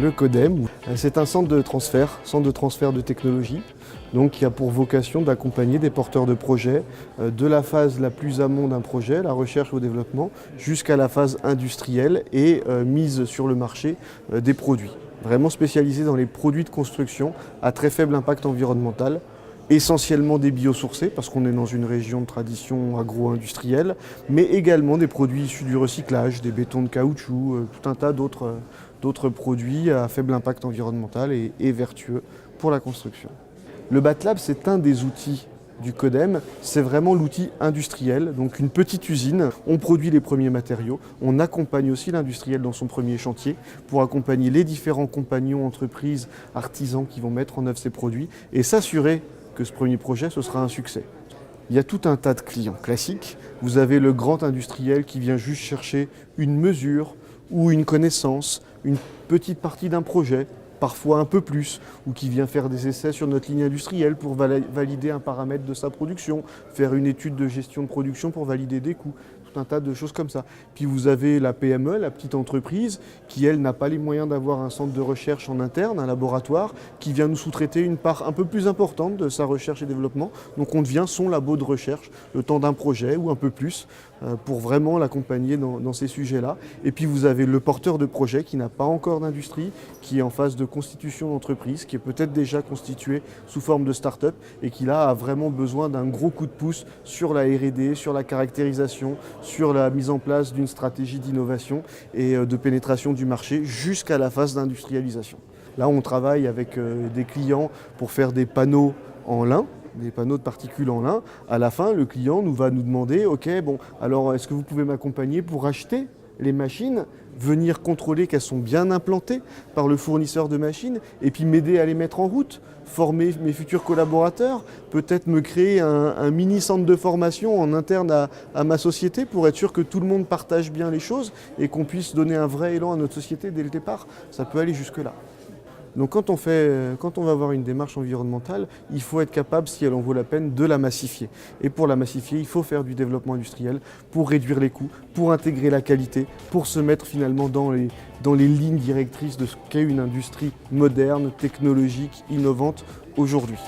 le CODEM. C'est un centre de transfert de technologie, donc qui a pour vocation d'accompagner des porteurs de projets de la phase la plus amont d'un projet, la recherche au développement, jusqu'à la phase industrielle et mise sur le marché des produits. Vraiment spécialisé dans les produits de construction à très faible impact environnemental, essentiellement des biosourcés, parce qu'on est dans une région de tradition agro-industrielle, mais également des produits issus du recyclage, des bétons de caoutchouc, tout un tas d'autres produits à faible impact environnemental et vertueux pour la construction. Le BAT Lab, c'est un des outils du CODEM, c'est vraiment l'outil industriel, donc une petite usine, on produit les premiers matériaux, on accompagne aussi l'industriel dans son premier chantier pour accompagner les différents compagnons, entreprises, artisans qui vont mettre en œuvre ces produits et s'assurer que ce premier projet, ce sera un succès. Il y a tout un tas de clients classiques. Vous avez le grand industriel qui vient juste chercher une mesure ou une connaissance, une petite partie d'un projet, parfois un peu plus, ou qui vient faire des essais sur notre ligne industrielle pour valider un paramètre de sa production, faire une étude de gestion de production pour valider des coûts, tout un tas de choses comme ça. Puis vous avez la PME, la petite entreprise, qui elle n'a pas les moyens d'avoir un centre de recherche en interne, un laboratoire, qui vient nous sous-traiter une part un peu plus importante de sa recherche et développement. Donc on devient son labo de recherche, le temps d'un projet ou un peu plus, pour vraiment l'accompagner dans ces sujets-là. Et puis vous avez le porteur de projet qui n'a pas encore d'industrie, qui est en phase de constitution d'entreprise, qui est peut-être déjà constitué sous forme de start-up et qui là a vraiment besoin d'un gros coup de pouce sur la R&D, sur la caractérisation, sur la mise en place d'une stratégie d'innovation et de pénétration du marché jusqu'à la phase d'industrialisation. Là, on travaille avec des clients pour faire des panneaux en lin, des panneaux de particules en lin. À la fin, le client va nous demander, ok, bon, alors est-ce que vous pouvez m'accompagner pour acheter les machines, venir contrôler qu'elles sont bien implantées par le fournisseur de machines et puis m'aider à les mettre en route, former mes futurs collaborateurs, peut-être me créer un mini centre de formation en interne à ma société pour être sûr que tout le monde partage bien les choses et qu'on puisse donner un vrai élan à notre société dès le départ. Ça peut aller jusque-là. Donc quand on va avoir une démarche environnementale, il faut être capable, si elle en vaut la peine, de la massifier. Et pour la massifier, il faut faire du développement industriel pour réduire les coûts, pour intégrer la qualité, pour se mettre finalement dans les lignes directrices de ce qu'est une industrie moderne, technologique, innovante aujourd'hui.